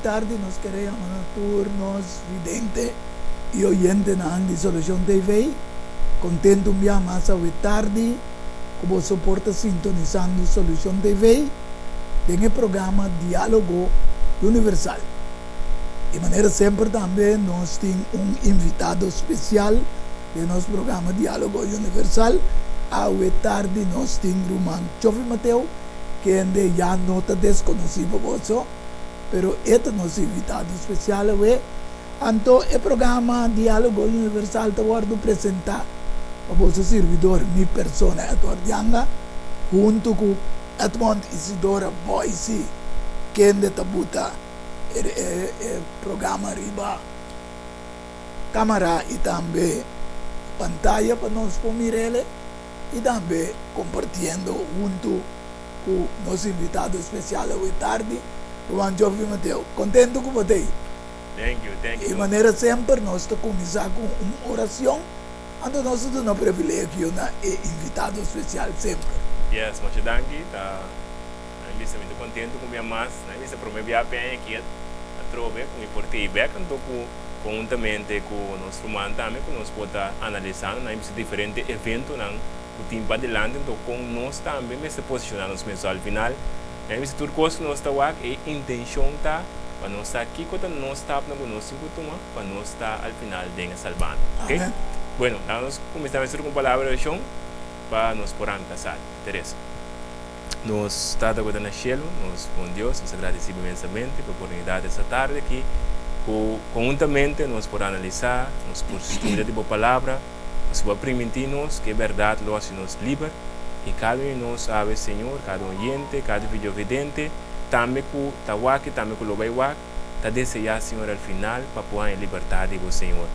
tarde nós queremos turnos vidente e oyente na Dissolution TV. Contento me mais a tarde que você suporta sintonizando Solution TV tem o programa Diálogo Universal. De maneira sempre também nós temos invitado especial de nosso programa Diálogo Universal. A tarde nós temos Roman Chofi Mateo, que ainda já não está desconhecido para você, mas este é nosso invitado especial. Então, o programa Diálogo Universal está guardo apresentar para você servidor, minha persona, Eduardo, junto com Edmond Isidora Boise, que ainda está buta o programa riba câmera e também pantalla para nós poder e também compartilhando junto com nosso invitado especial hoje tarde, Juan Chofi Mateo. Contento com você? Thank you. De maneira sempre, nós estamos começar com uma oração, então nós temos um privilégio de invitado especial sempre. Yes, muito danke. Eu muito contente com minha mãe. Eu prometi a pena aqui a trove com o portei back, então conjuntamente com o nosso irmão também, que nós podemos analisar, nós diferentes eventos que tem para adelante, então com nós também, mas se posicionar nos meses ao final, nós tudo coisa que nós estamos aqui, a intenção está para nós estar aqui, quando nós estamos no nosso encontro, para nós estar ao final de salvando. Ok? Bueno, nós começamos com a palavra de chão para nós podermos casar. Teresa. Nós estamos agora no cielo, nós com Deus, nos agradecemos imensamente pela oportunidade dessa tarde aqui, conjuntamente nós podemos analisar, nós podemos estudar a palavra, nós podemos permitir-nos que a verdade nos livre, e cada um de nós sabe, Senhor, cada oyente, cada videovidente, também com o Tawaki, também com o Lobaiwak, está desejando, Senhor, ao final, para pôr em liberdade do Senhor.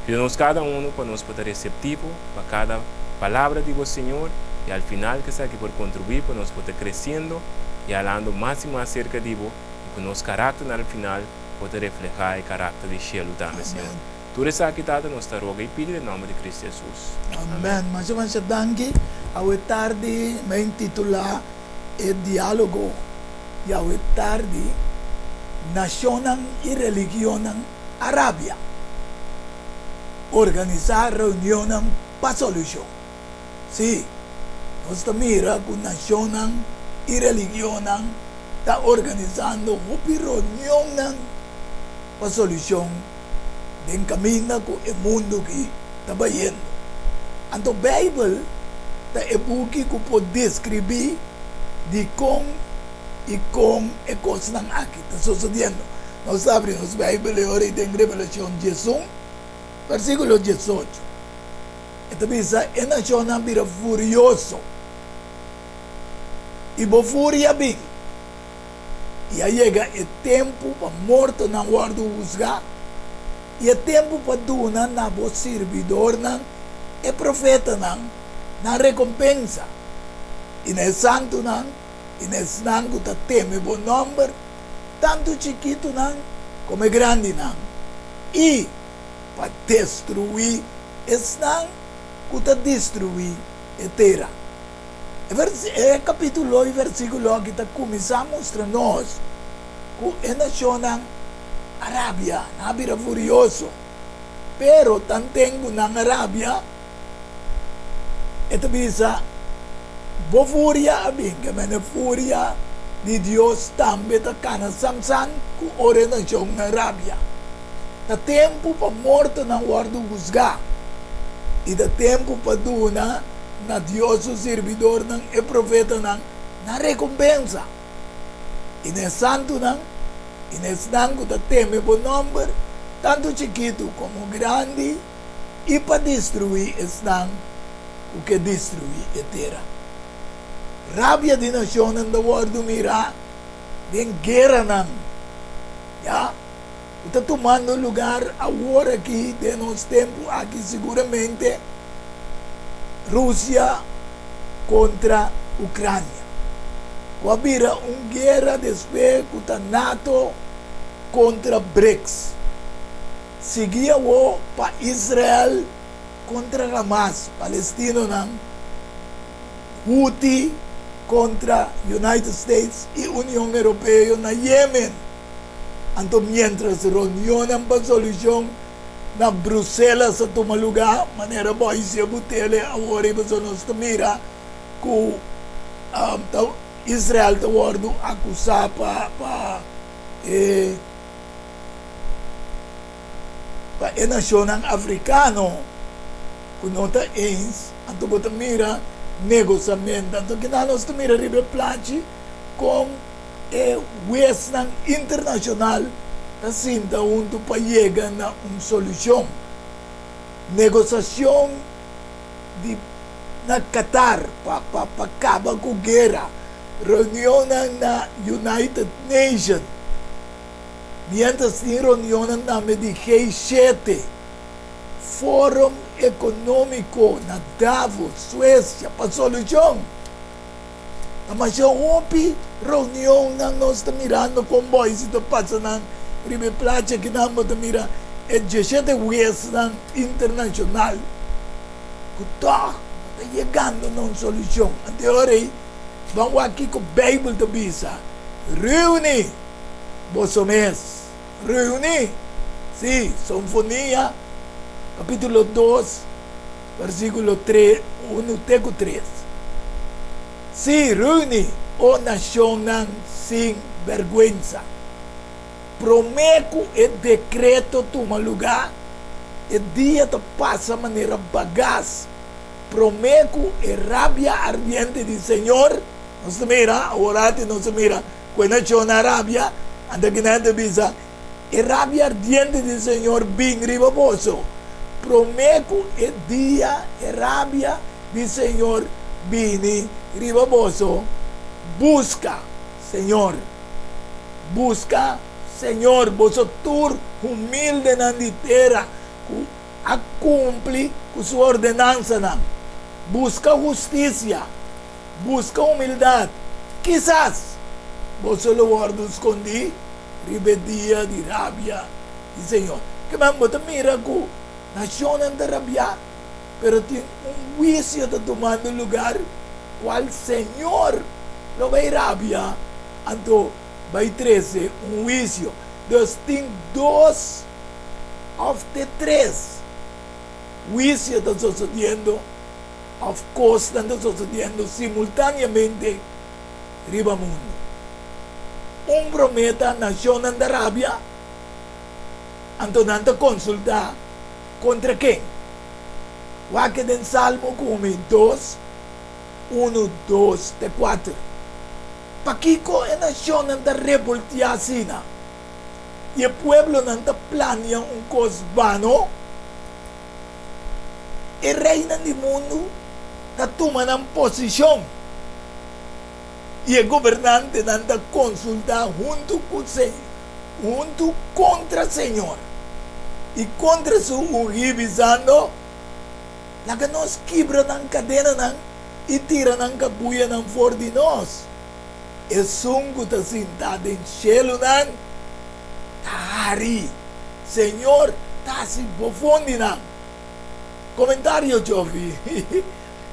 E nós, cada um, para nós poder receptivo, para cada palavra de você, Senhor, e ao final, que está aqui por contribuir, para nós poder crescendo e falando mais e mais acerca de você, e que o nosso caráter, no final, poder refletir o caráter do cielo também, Senhor. Tudo isso aqui, Tata, nós te roga e pede em nome de Cristo Jesus. Amém. Mas eu vou danke, hoje tarde, me intitular o diálogo. E hoje tarde, nacional e religião Arábia. Organizar reunião para solução. Sim, nós mira com nacional e religião está organizando uma reunião para solução de caminho com o mundo que está vendo. Então, a Bíblia é um book que pode descrever de como e como é coisa aqui está sucedendo. Nós abrimos a Bíblia e tem Revelação 18, versículo 18. Então, a nação vira furioso. E a fúria vem. E aí chega o tempo para morto não guarda juzgar. E o tempo para donar na voz servidor e profeta na recompensa. E no santo e nesse nango está teme bom nome, tanto chiquito como grande e para destruir esse que está destruir a terra. É capítulo e versículo que está começando a mostrar nós que a nação Arábia não vira furioso, pero tanto na Arábia esta bisa boa fúria bem que a fúria de Deus também está cana samsan com a nação Arábia. Dá tempo para morto não guarda juzgar e dá tempo para donar na Deus o servidor e profeta na recompensa. E nesse santo e nesse nango da teme bom nome, tanto chiquito como grande, e para destruir esse o que destruir a terra. Rábia de nação da guarda mirar, bem guerra já, está tomando lugar agora aqui de nosso tempo, aqui seguramente Rússia contra Ucrânia. Havia uma guerra depois da NATO contra BRICS. Seguia para Israel contra Hamas, Palestino, Houthi contra United States e União Europeia na Yemen. Anto mientras reunión para solución na Bruselas sa toma lugar, maneira boa se butele agora você nos mira que Israel está sendo acusado para a nação africana que não está ens, então você mira negociamento, então que nós mira ribe plante com o Western internacional assim da onde para chegar na uma solução, negociação de na Qatar para acabar com a guerra, reunião na United Nations, mientras tem reunião na G7, Fórum Econômico na Davos, Suécia, para solução. Mas já houve reunião na nós está mirando com boys e está passando ribe playa que nós estamos mirando é G7 Western Internacional que está chegando a uma solução. Até agora, vamos aqui com a Bíblia da Bisa. Reúne, você mês. Reúne, sim, Sinfonia, capítulo 2, versículo 3, 1 até 3. Sim, reúne, ó nação sem vergonha. Prometo e decreto toma lugar, e dia te passa maneira bagaz. Prometo e rabia ardiente do Senhor. Nós mira, orate nós mira, quando nação na rabia, anda que nada bisa, e rabia ardiente do Senhor bem ribaboso. Prometo e dia e rabia do Senhor bem ribaboso. Busca, Senhor. Busca, Senhor, você tur humilde na terra, a cumprir com sua ordenança. Busca justiça, busca humildade. Quizás você lo guarda escondido, rebeldia de rabia do Senhor. Que mesmo você mira que a nação anda rabia, pero tem juízo de tomando lugar, qual Senhor não vai rabia, então vai trazer juízo. Deus tem 2 of the 3 juízo está sucedendo, of course está sucedendo simultaneamente riba mundo. Prometa a nação da Arábia, então não consulta contra quem? O que tem Salmo 2, 1, 2, 4. Pakiko a nação da revolta assim, e o pueblo não planeia coisa vano, e reina do mundo está tomando posição, e o governante não consulta junto com o Senhor, junto contra o Senhor, e contra o revisando, lá que nós quebra na cadeira e tira na cabuia fora de nós. E sungo está sentado em cielo nan, tari, Senhor, está se profundo. Comentário, Jovi.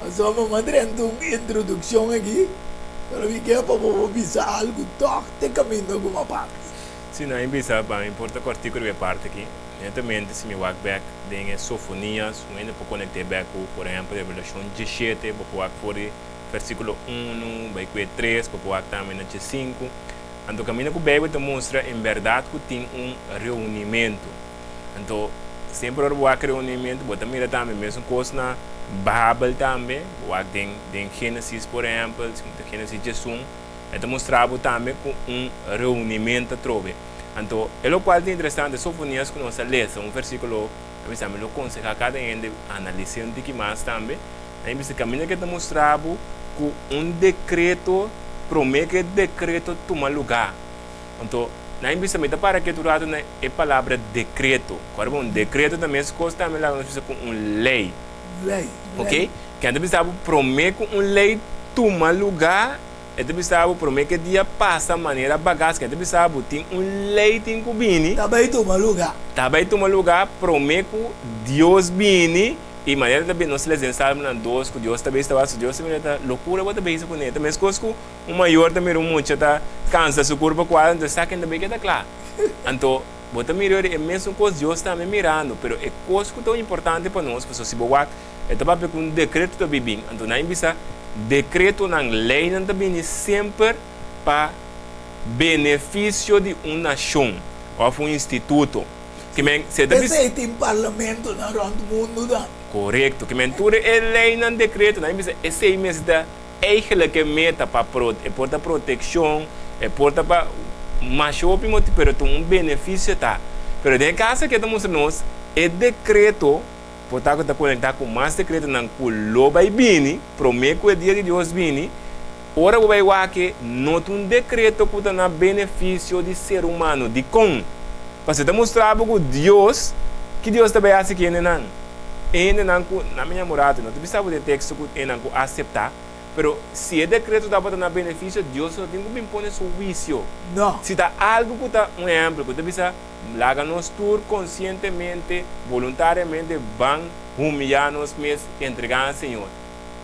Nós vamos mandando uma introdução aqui, para ver que é para avisar algo, toque caminho alguma parte. Sim, não é para importa o artigo de parte aqui. Evidentemente, se me walk back, tem sofonias, ainda para conectar back, por exemplo, a Revelação 17, para walk for versículo 1, vai 3, para walk também na 5. Então, o caminho que o Bíblia te mostra, em verdade, que tem reunimento. Então, sempre o reunimento, você mira também, mesmo coisa na Bíblia também, tem Gênesis, por exemplo, Gênesis 1, ele mostrava também que reunimento trove. Então, é o qual é interessante, Sofonias que nós lemos, versículo, a gente lo aconselha cada um analisar um pouquinho mais também, aí você caminha que te mostrava que decreto, promete que decreto toma lugar. Então, na vista me para que tu lado é a palavra decreto. Agora, decreto também é coisa também lá nós com lei. Lei. Ok? Que a gente promete que lei toma lugar. A gente promete que dia passa maneira bagagem. Que a gente tem lei tem que vir. Também toma lugar. Também toma lugar. Promete que Deus vem. E maneira também nós lemos Salmo 2 que Deus também está fazendo. Deus também está loucura para também isso com ele. Também coisa que o maior também muito está cansa sua curva qual então está que também está claro. Então, bota mirar é mesmo coisa Deus está me mirando, pero é coisa que tão importante para nós, porque se boa é também com um decreto da Bíblia. Então, não bisa decreto na lei não também sempre para benefício de uma nação ou um instituto. Que men se Esse tem parlamento na rondo mundo da. Correto, que mentura é lei não decreto, não bisa esse aí mesmo da eigenlijk meta para porta proteção, é porta para mas o primo pero um benefício tá. Pero de caso que estamos nós é decreto, porta que tá conectar com mais decreto não loba e bini, prometo o dia de Deus bini. Ora o vai que não um decreto que dá benefício de ser humano, de com. Para você mostrar para Deus que Deus também acha que não. Ainda não na minha morada, não precisa de texto que não aceitar. Pero se é decreto da para dar benefício, Deus não tem que impor seu juízo. Não. Se está algo que está um exemplo, que precisa largar nos tour conscientemente, voluntariamente, vão humilhar-nos mesmo, entregar ao Senhor.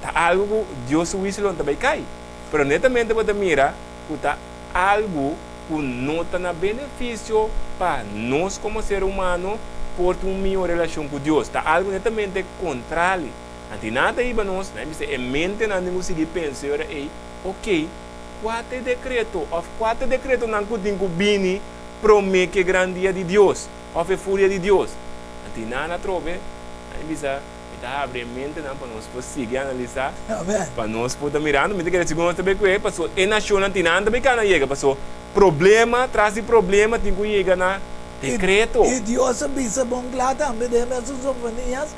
Está algo que Deus o juízo não também cai. Pero netamente para mirar que está algo que não está na benefício para nós como ser humano por uma melhor relação com Deus. Está algo netamente contrário. Antes nada aí para nós, é mente não temos que pensar aí, ok, quatro decreto, ou quatro decreto não tem que bini promete que grande dia de Deus, ou a fúria de Deus. Antes nada trove, aí bisa está abre mente não para nós conseguir analisar, para nós poder mirar, me diga segundo também que é, passou é nação antes nada também que não chega, passou problema traz de problema tem que chegar na decreto. E Deus bisa bom claro também de mesas sofonias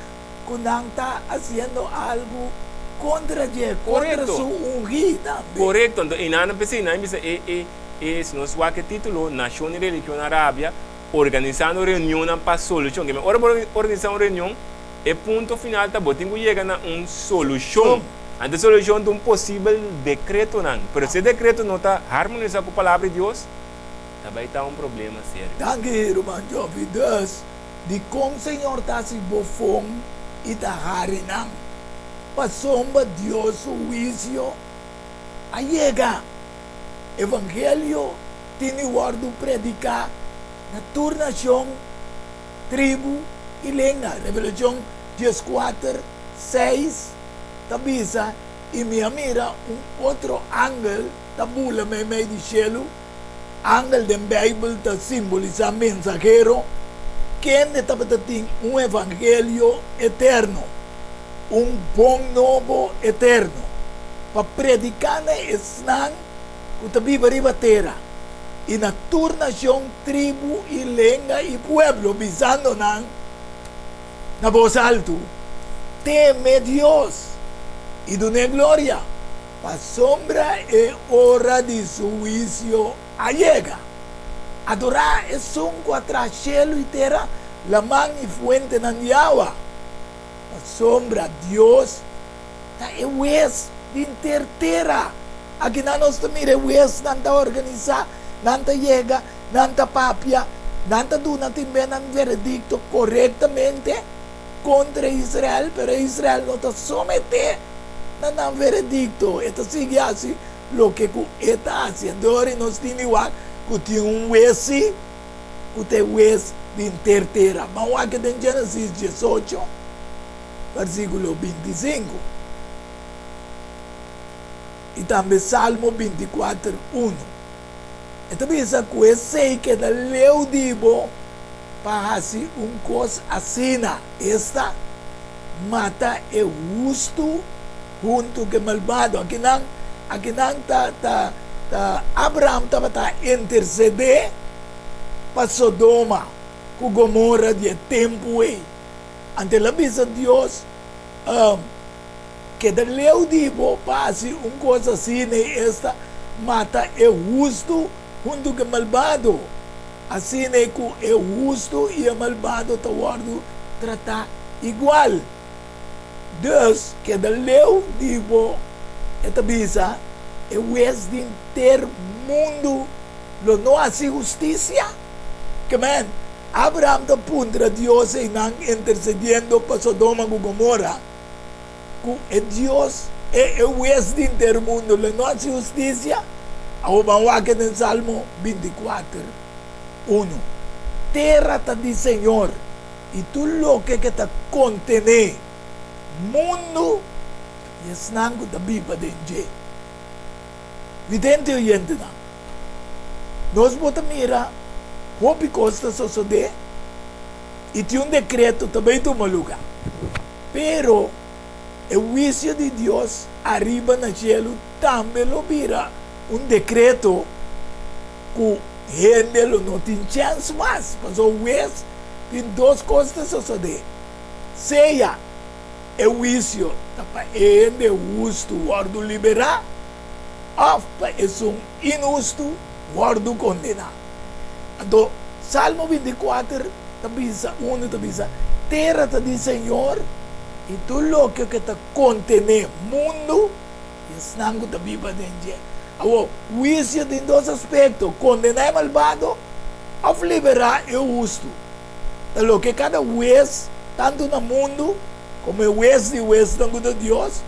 quando está fazendo algo contra Deus, contra sua ungido. Correto, então, e nada pessoa, se nós vamos que título, Nação e Religião Arábia, organizando reunião para solução. Que ora organizar uma reunião, é ponto final, tá bom, tem que chegar a uma solução. A solução de um possível decreto, não. Mas se o decreto não está harmonizado com a palavra de Deus, também está um problema sério. Danke, irmão Jovem, Deus, de como o Senhor está se bofão, e da harinang pasomba Deus o juízo ayega evangelho tini wardo predicar na tua nação tribo e lenga Revelação 14:6 tabisa e me mira outro ângelo tabula me de cielo ângelo da Bíblia tá simboliza mensageiro quem está tem evangelho eterno, bom novo eterno, para predicar na esnan, que está viva riba terra, e na tua nação, tribo, e lenga, e pueblo, visando na voz alto, teme Deus, e dune glória, para sombra e hora de su juízo allega. Adorar é som contra cielo e terra, la mão e fuente na Yahweh. A sombra Deus tá é o ex de terra. Aqui na nós também é o ex não tá organizar, não tá chega, não tá papia, não tá do não tem bem um veredicto corretamente contra Israel, pero Israel não tá someter não veredicto. Eta sigue assim, lo que está haciendo ahora nós temos igual. Que tem juez, que tem juez de terra. Vamos aqui em Gênesis 18, versículo 25. E também Salmo 24:1. Então, pensa que esse que é leu dibo para fazer coisa assim. Esta mata é justo junto com malvado. Aqui não está Abraham estava interceder para Sodoma, com Gomorra de tempo aí. Ante a vista de Deus, que leu dibo passe coisa assim, esta mata é justo junto com malvado. Assim é que é justo e é malvado está tratar igual. Deus que leu dibo esta visa é o ex de inteiro mundo, não há justiça. Que man, Abraham está contra Deus e não intercedendo para Sodoma e Gomorra. Que Deus é o ex de inteiro mundo, não há justiça. Ao vamos aqui no Salmo 24, 1. Terra está de Senhor e tudo lo que está contene mundo e snango da Bíblia dentro. Vidente oyente não. Nós bota mira hopi costa suceder e tem decreto também toma lugar. Pero o juízo de Deus arriba no cielo também lo vira decreto que gente não tem chance mais. Mas o juiz tem duas coisas suceder. Seja o juízo para ele justo guardo liberar ou para injusto guardo condenar. Então, Salmo 24 tabisa, 1 tabisa, terra está de Senhor e tudo o que está contene mundo e snango da Bíblia dentro. O juízo tem dois aspectos, condenar o malvado ou liberar o justo. Então, que cada juiz, tanto no mundo como o juiz de Deus,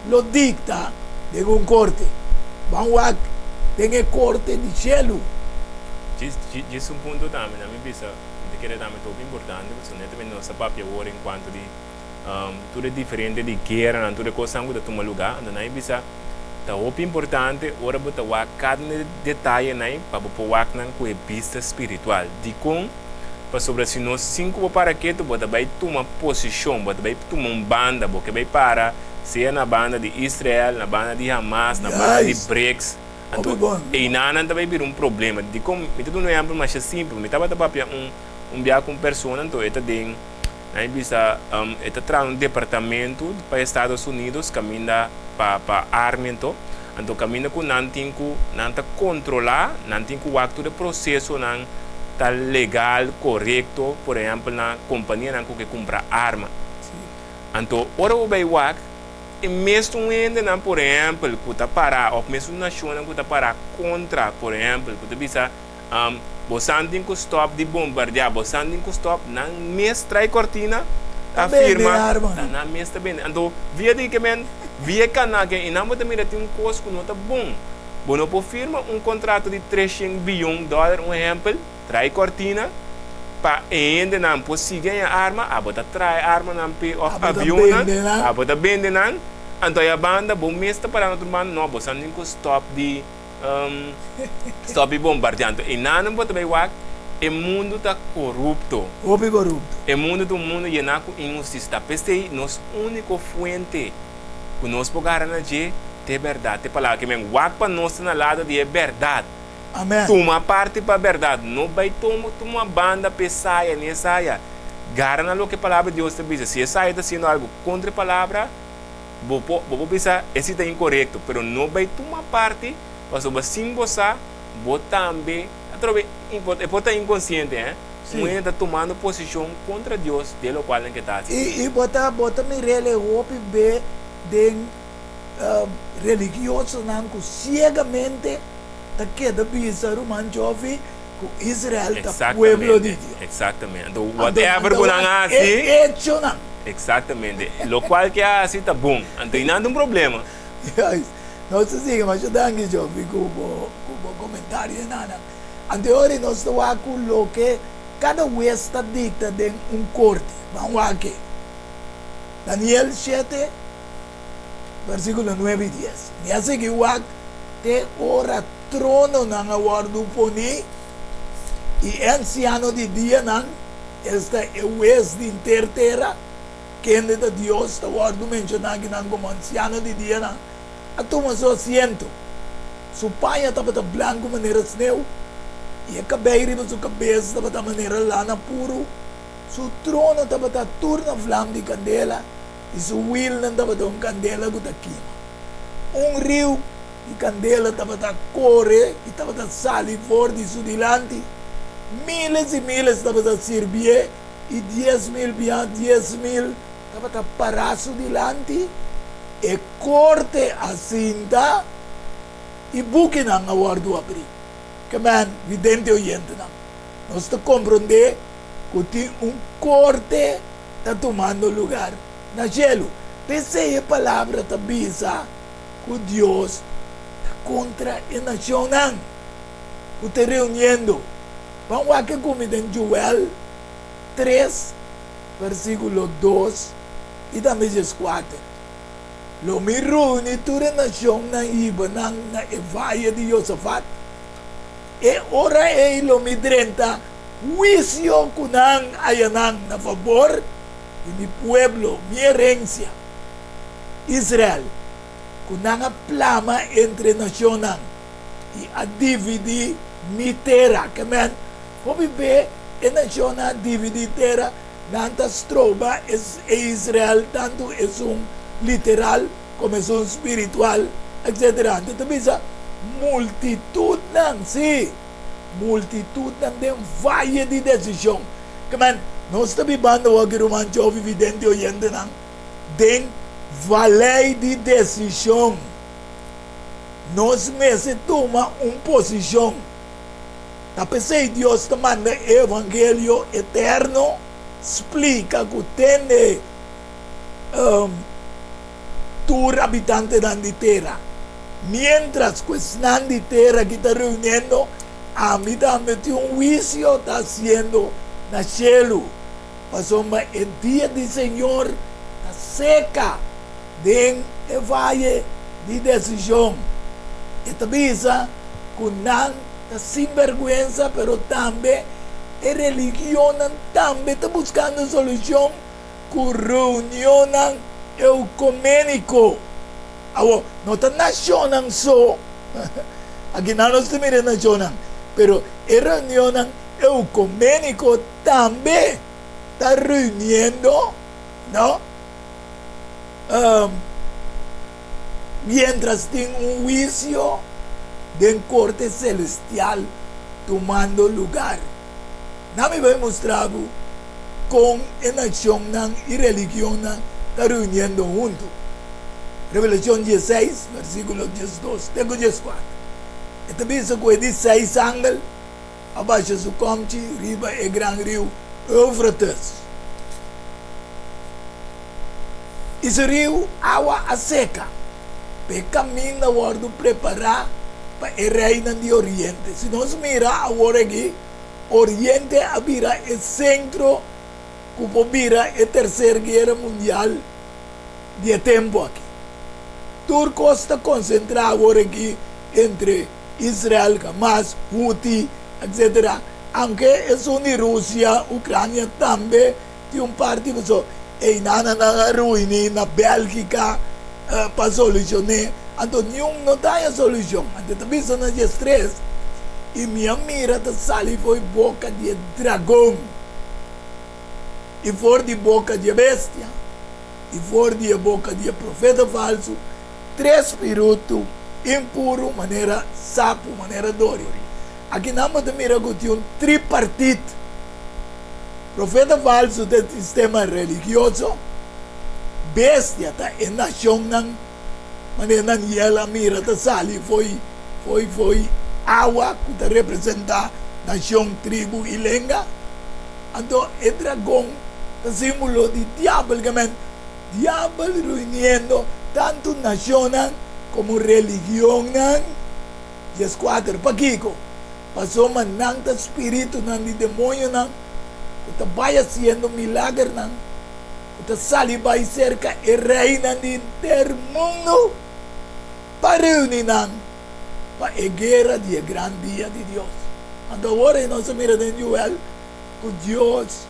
lo dicta de corte. Vamos a ter corte de cielo. Diz ponto também, na minha vista, que é também muito importante, porque também nossa papel agora enquanto de tudo é diferente de guerra, tudo é coisa que toma lugar, então na minha vista tá muito importante ora botar cada detalhe aí para botar com a vista espiritual, de como para sobre se nós 5 para que tu bota vai tomar posição, bota vai tomar banda, porque vai para seja na banda de Israel, na banda de Hamas, na banda de BRICS. Então, e nada também vir problema. De como, então não é algo mais simples. Me estava para viajar com pessoa, então ele tem, na vista, ele traz departamento para Estados Unidos, caminha para armamento, então caminha com não tem que controlar, não tem que o acto de processo não tá legal, correto, por exemplo, na companhia não que compra arma. Então, ora o vai e mesmo ainda não, por exemplo, que está para, ou mesmo nação que está para contra, por exemplo, que está bisa, você tem que stop de bombardear, você tem que stop, não mestra e cortina, afirma, não mestra bem. Então, via de que via canal que e não pode mirar tem custo que não está bom. Você pode firma contrato de $300 bilhões, um exemplo, trai cortina, para ainda não conseguir a arma, a botar trai arma não avião, a botar bende não, então a banda bom mestre para outro banda não, você não tem stop de bombardeando. E não pode ver o mundo está corrupto. O mundo do mundo é com injustiça. Peste nossa única fonte que nós podemos garantir é verdade. É palavra que vem para nós na lado de verdade. Amém. Toma parte para a verdade. Não vai tomar uma banda pesada, nem saia. Garana o que a palavra de Deus te diz. Se essa está sendo algo contra a palavra, vou pensar, esse está incorreto. Mas não vai tomar parte, mas sim você, vou também, pode estar inconsciente, Você está tomando posição contra Deus, de lo qual é que está. E bota me rele hope be de religioso não cegamente da queda bisa romanchofi com Israel da pueblo de Deus. Exatamente. Então, whatever você assim, hecho não. Exatamente. Lo qual que é assim está bom. Então, não tem problema. Não se siga, mas eu dangue jo com o comentário nada. Anterior nós estamos com lo que cada vez está dicta de corte. Vamos aqui. Daniel 7 versículo 9 e 10. E assim que o te ora trono ng awardo po ni e anciano de dia ng esta juez de interterra que de Dios ta awardo mencionado ng como anciano de dia ng atuma so asiento su paya tapata blanco manera sneu e a cabeiri no su cabeça tapata manera lana puro su trono tapata turna flam de candela e su will ng tapata candela gutakima rio e candela estava a correr e estava a sair fora de su dilante. Miles e miles estava a servir e 10.000 estava a parar su dilante e corte a cinta e buque não aguardo abrir. Que man, vidente oyente não. Nós te compreender que tem corte está tomando lugar na cielo. Pensei a palavra está bisa que Deus contra a nação não. Que está reunindo Vamos a que comida en Joel 3, versículo 2 y también 4. Lo mi reuni tura nación na iba na evaya de Josafat. E ora e lo mi drenta juicio kunang ayanang na favor de mi pueblo, mi herencia, Israel. Kunang a plama entre nacionan y a dividir mi terra. Que men, como ve, e naciona dividir terra, nantas trova es Israel, tanto es un literal como es un espiritual, etc. Entonces, multitud nang, sí, multitud nang de valle de decisión. Que man, não está bibando o que o mancho evidente oyente nang, den valle de decisión. Nós meses toma posição. Tapesei Deus te manda evangelho eterno, explica que tem tur habitante da terra. Mientras que están de terra que está reuniendo, a mí también un juicio está haciendo na cielo. Pasó el día del Señor, está seca de valle de decisión. Esta visa, con sin vergüenza, pero también la religión también está buscando solución con reunión ecuménico. No está nacional solo, aquí no se mira nacional, pero la reunión ecuménico también está reuniendo, ¿no? Mientras tiene un juicio de corte celestial tomando lugar. No me voy a mostrar con la nación y religión está reuniendo juntos. Revelación 16, versículo 12, tengo 14. Esta vez que dice 6 ángeles, abaixo su comche, arriba el gran río Éufrates. Esse rio, água a seca, pe caminho agora preparar para o reino de Oriente. Se nós mirar agora aqui, Oriente vira o centro, como vira a Terceira Guerra Mundial de tempo aqui. Turco está concentrado agora aqui entre Israel, Hamas, Houthi, etc. Aunque é na Rússia, Ucrânia também tem parte só. E na ruína, na Bélgica, para solucionar. Então, nenhum não tem a solução. Então, também são as três. E minha mira sali foi boca de dragão. E for de boca de bestia. E for de boca de profeta falso. 3 espíritos impuro, maneira sapo, maneira dori. Aqui não me mira que tem tripartite. Profeta falso do sistema religioso, bestia tá em nação não, maneira não ela mira tá sali foi água que representa nação, tribo e lenga. Então o dragão é símbolo de diabo, que men diabo reunindo tanto nação como religião não. E as 4 paquico passou mananta espírito não de demônio não. Está vaya haciendo milagros, está sali vai cerca e reina de ter mundo para reunir para a guerra de gran dia de Deus. Então agora nós mira de Joel que Deus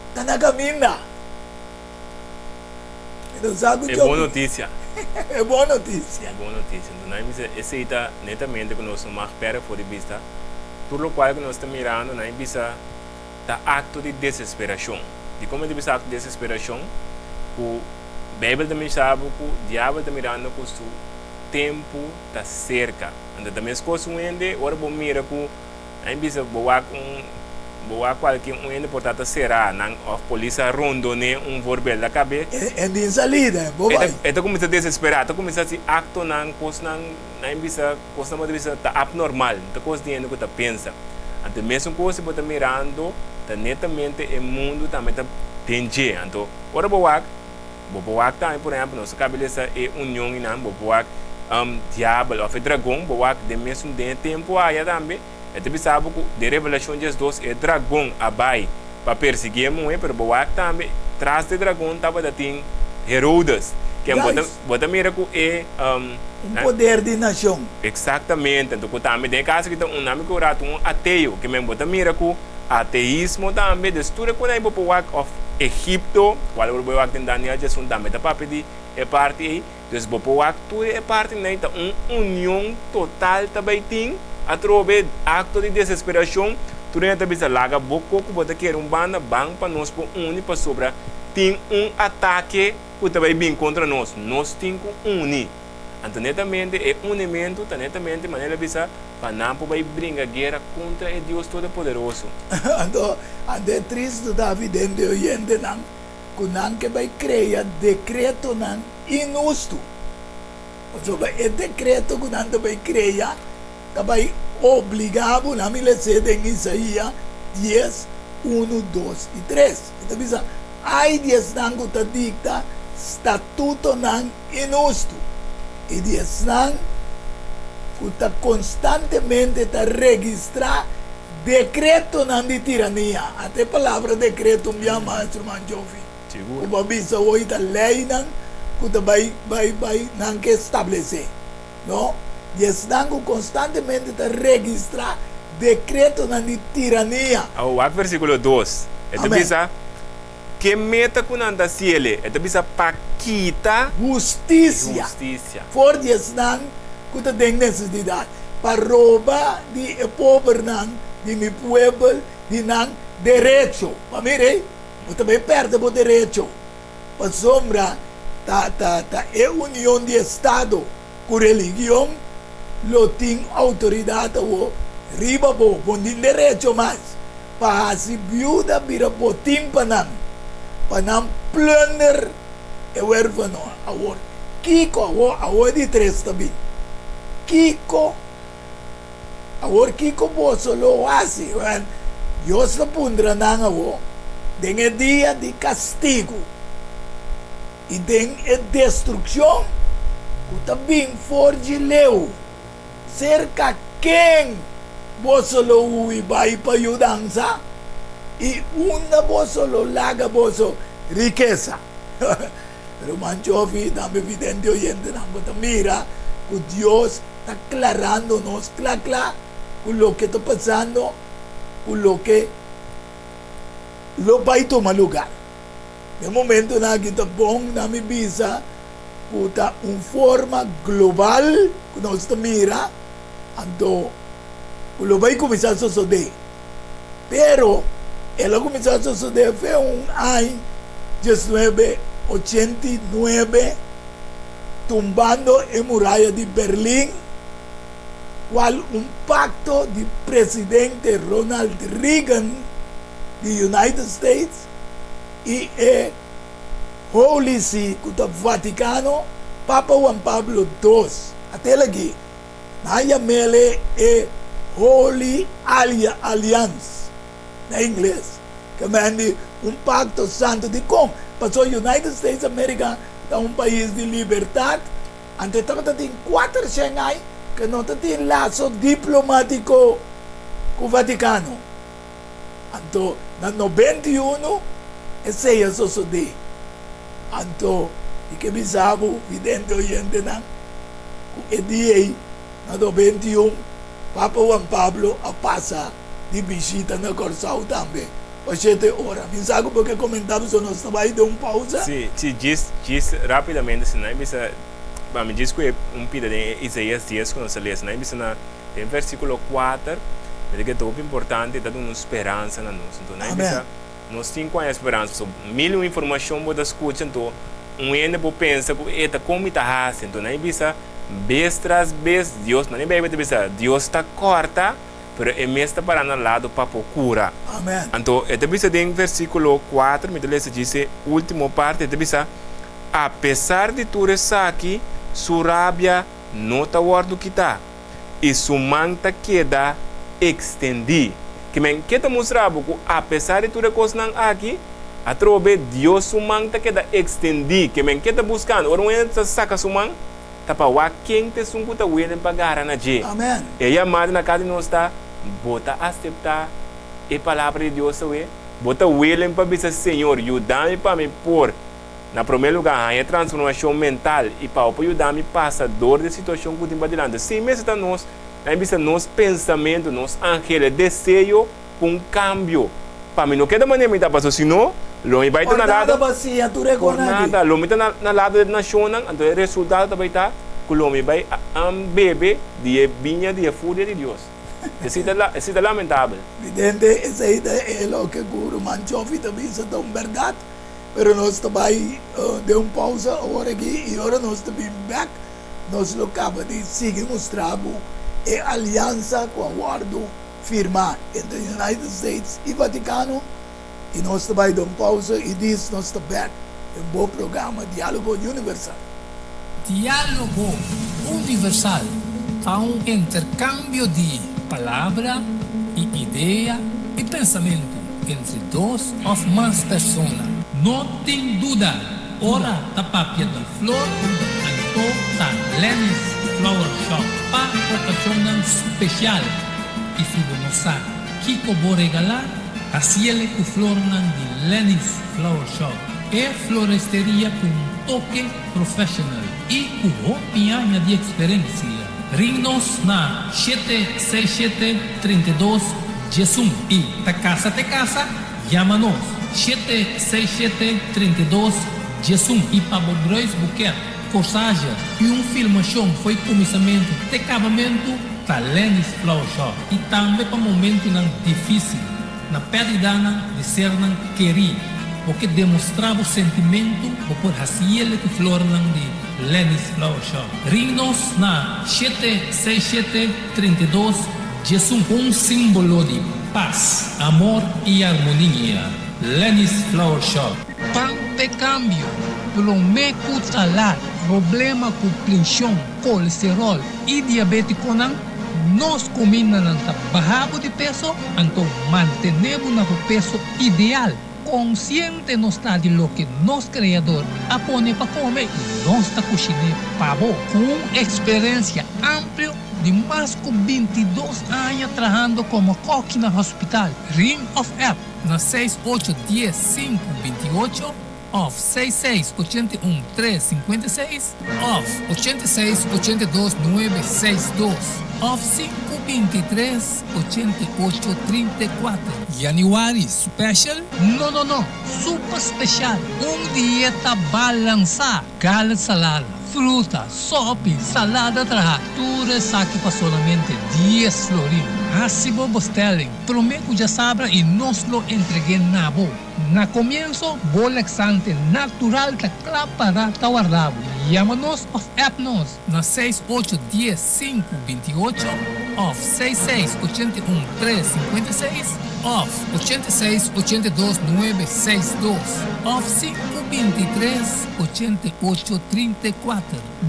está na caminha. Então sabe é boa notícia. É boa notícia. É boa notícia. Então nós aceita netamente que nós somos perto fora de vista. Tudo o qual que nós estamos mirando, nós visa acto de desesperação. E como é esse acto de desesperação? O Bíblia também sabe que o diabo está mirando que o tempo está cerca. Então também as coisas ainda, agora vou mirar que a gente boa qualquer ainda portanto será a polícia rondone vorbel da cabeça. É de salida, boa. Então começa a desesperar, então começa a se acto não coisa não está abnormal, então coisa de ainda que está pensa. Então mesmo coisa que está mirando netamente o mundo também está tendendo. Então, agora boa também, por exemplo, nossa cabeça é união e não boa diabo ou dragão, boa de mesmo de tempo aí também Ete sabe que de Revelação 2 é dragão abai para perseguir muito, pero boa também traz de dragão tava da tem Herodes, que bota mira que é poder de nação. Exatamente, então também tem caso que tem nome que ora um ateu, que me bota mira que ateísmo também destruir quando é para o Egipto, qual é o boa tem Daniel Jesus também tá para pedir é parte aí, então boa tudo é parte né, então união total também tem a trobe acto de desesperação. Tu nem também se larga boco que bota querer banda bang para nós por unir para sobra tem ataque que também vem contra nós tem que unir então netamente é unimento netamente maneira bisa para não poder brincar guerra contra o Deus Todo-Poderoso. Então é triste da vida de oyente não que vai criar decreto não inusto. Então é decreto que não vai criar vai obrigado na milesede em Isaías 10, 1, 2 e 3. Então, bisa, ai 10 nang ta dicta estatuto nang inusto. E 10 nang kuta constantemente ta registra decreto nang di tirania. Até palavra decreto minha maestro Manjofi. Seguro. O bisa hoje ta lei nang kuta vai nang que estabelecer. No? E estão constantemente a registrar decreto na tirania. O versículo 2. Então bisa que meta com anda ciele. Então bisa paquita justiça. For de estão que tem necessidade para roubar de pobre de mi pueblo de nan direito. Para mire, eu também perde o direito. Para sombra é união de estado com religião. Lo tem autoridade o riba bo bondi direito mais para se viúva vira botim panam plunder e huérfano awor Kiko awor de três também Kiko bo solo assim Deus não pondrá nada awor tem o dia de castigo e tem a destruição que também for de leu cerca quem você lo vai para ajudança e uma você lo larga você riqueza. Pero Manjofi também evidente oyente não pode mira que Deus está aclarando nos clara com o que está passando com o que lo vai tomar lugar. No momento na que está bom na minha visa puta forma global que nós está mira então o vai começar a suceder pero ela começou a suceder foi ano 1989 tumbando a muralha de Berlim qual pacto de presidente Ronald Reagan de United States e Holy See, o Vaticano, Papa Juan Pablo II, até aqui, na mele é Holy Alliance, na inglês, que é pacto santo de como? Passou United States America é país de liberdade, ante tanto tem 4 Xangai que não tem laço diplomático com o Vaticano. Então, na 91, esse é o suceder. Então, e que me sabe, vidente oyente na, e dia na 91, Papa Juan Pablo a passa de visita na Corsal também. Por 7 horas. Me sabe porque comentamos o nosso trabalho de pausa? Sim, diz rapidamente, se não me diz que pida de Isaías 10 que nós lemos, não é em versículo 4, é que é muito importante, dá uma esperança na nós. Então, nós temos uma esperança, mil informação que escuta, então, ainda pensa que é como está fazendo, então, não é vez tras vez, Deus, não é Deus está corta, mas é mesmo para no lado para cura. Amém. Então, é em versículo 4, me diz, última parte, é apesar de tudo isso aqui, sua rábia não está guardando que está, e sua manta queda extendida. Que me queda mostrar que apesar de tudo isso aqui, a trobe Deus sua manta queda extendida, que me queda buscando, ora não saca sua manta, para o quem te sunguta o ele pagar na G. Amém. E a madre na casa não está bota aceitar a palavra de Deus, bota willing para dizer, Senhor, ajuda-me para me pôr, na primeiro lugar, a transformação mental e para ajudar-me a passar dor de situação que tem adiante. Sim, mas está nós pensamento, nos ángeles, desejo um cambio. Para mim, não quer da maneira que está passando, senão, lo vai estar na lado. Por nada, lo está na lado da nação, então o resultado vai estar que o homem vai beber de vinha de fúria de Deus. Isso é lamentável. Evidente, essa é o que o Manchofi também é tão verdade. Pero nós também deu uma pausa agora aqui e agora nós também back. Nós acabamos de seguir mostrando a aliança com o acordo firmado entre os United States e Vaticano. E nós também damos pausa e diz nós estamos back em um bom programa Diálogo Universal. Diálogo Universal é um intercâmbio de palavra e ideia e pensamento entre duas ou mais pessoas. Não tem dúvida, ora da papia da flor, anto da Lenny's Flower Shop, para ocasião especial. E se não sabe que vou regalar, assim é que flor de Lenny's Flower Shop é floresteria com um toque profissional e com opinião de experiência. Ring-nos na 767-32 Jesum e te casa, chama-nos 767-32 Jesum e para Brois Buquet, corsagem e filmação foi começamento de acabamento da Lenny's Flower Shop e também para momento difícil na perda de ser querido, porque demonstrava o sentimento por assim que flor de Lenny's Flower Shop. Ring-nos na 767-32 Jesum, um símbolo de paz, amor e harmonia. Lenny's Flower Shop. Pante cambio, prometo salar, problema com pressão, colesterol e diabetes nós combinamos baixo de peso, então mantenemos o peso ideal. Consciente não está de lo que nosso criador apone para comer e nós está cozinhando pavo com experiência ampla de mais de 22 anos trabalhando como coque no hospital. Ring of App na 6810-528 of 6681-356 of 8682-962 of 523-8834. January Special? Não. Super Special. Dieta balançada. Gala salada, fruta, sopa, salada traja. Tudo saque para solamente 10 florins. Assim vos telling. Prometo já sabe e nós lo entreguei na boa. Na comienzo, bolexante natural da clapara guardado. Chama-nos of Appnos na 6810-528 of 6681-356 of 8682-962 of 523-8834.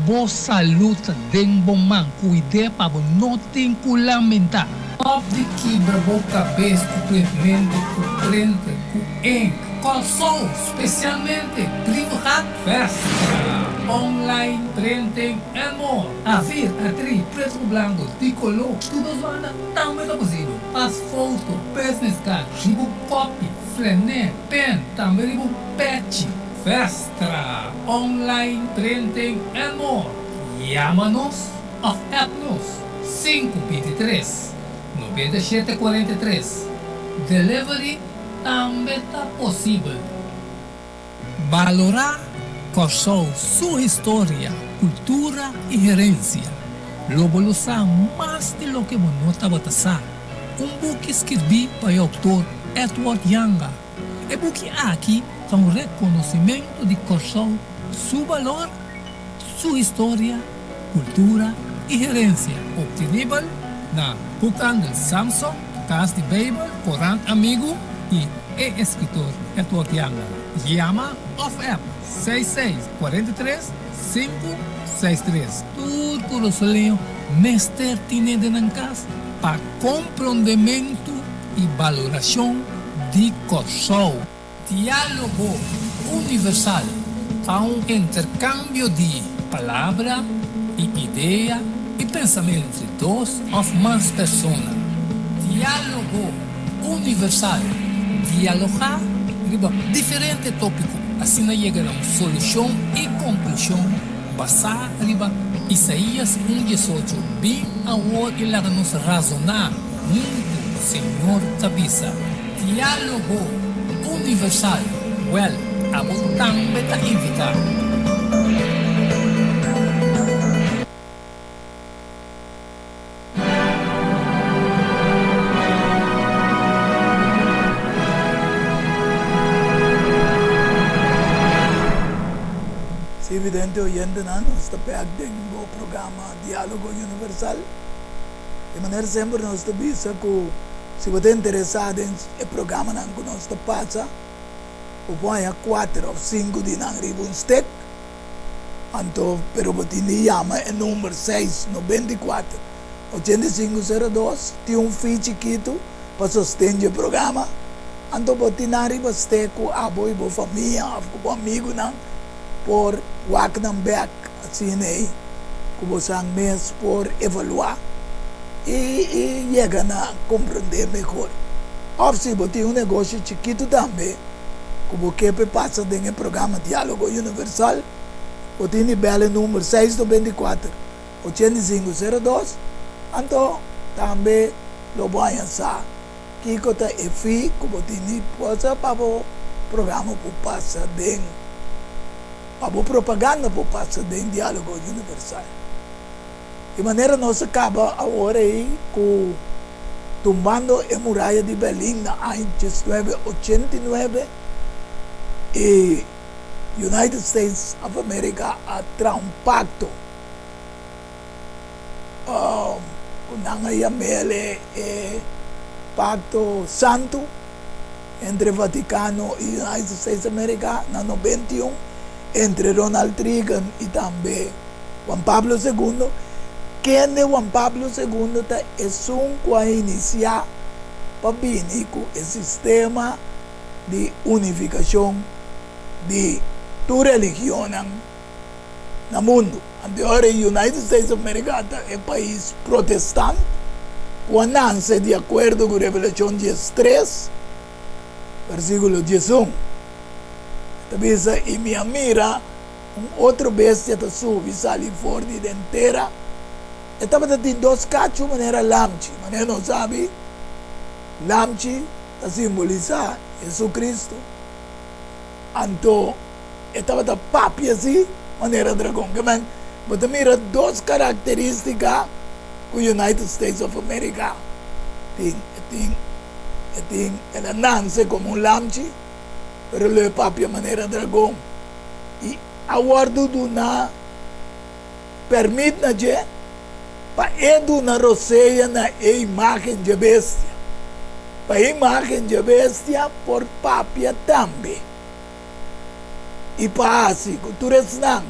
Boa saúde, den bom man, cuide para não ter que lamentar. Óbvio que boa cabeça, completamente, com frente, com calção, especialmente Tribuhat Festa, online, printing and more. A vir, atri, preto branco, tricolor, tudo zona, também é possível. As fotos, business card, ribo copy, flanel, pen, também ribo patch. Festa, online, printing and more. Chama-nos of Appnos 523-9743. Delivery também está possível. Valorar Corsou sua história, cultura e herência. Logo mais de lo que você estava passando. Book escrevi para o autor Edward Young. E book aqui é reconhecimento de Corsou, seu valor, sua história, cultura e herência. Obtenível na Bookhandel Samsung, Casa de Bible, Corão Amigo e escritor Edward Young. Chama of App 6643-563. Tudo por o solinho, mestre tiene de casa para compreendimento e valoração de Corsou. Diálogo Universal é um intercâmbio de palavra e ideia e pensamento entre duas ou mais pessoas. Diálogo universal. Dialogar riba diferente tópico. Assim llegar a uma solução e conclusão basada riba Isaías 1:18. Bem agora e lá nos razonar muito, Senhor Tabisa. Diálogo universal. Well, amo também ta invitar. Evidente oyente na nós está perdendo o programa Diálogo Universal. De maneira sempre nós está visa que se você é interessado em programa que nós está passa, o põe a 4 ou 5 de não riba um stick. Então, pero você chama é número 694 8502, tem um fee chiquito para sustentar o programa. Então, você não riba stick com a boa família, com o amigo não. Por waknam back assim aí que você mês por evaluar e chegar a compreender melhor. Ou se você tem um negócio chiquito também que você passa no programa Diálogo Universal, você tem nível número 694 8502, então também lo vai pensar que você é fee que você pode para o programa para passar dentro. A propaganda por passar de Diálogo Universal. De maneira nós acaba agora aí com tumbando a muralha de Berlim na 1989 e United States of America tra um pacto com a mele pacto santo entre Vaticano e United States of America na 91 entre Ronald Reagan e também Juan Pablo II, que Juan Pablo II é um que iniciar para vir com o sistema de unificação de toda religião no mundo. Agora, o United States of America é um país protestante, quando nasce de acordo com a Revelação 13, versículo 11. Talvez e minha mira outro bestia da subi sali forte inteira estava tendo dois cachos maneira lamchi maneira não sabe lamchi está simbolizar Jesus Cristo então estava da papi assim maneira dragão que man você mira duas características que o United States of America tem ela nasce como lamchi pero le papi a maneira dragão e aguardo do na permite na je para edu na roceia na imagem de bestia para imagem de bestia por papi também e para assim cultura não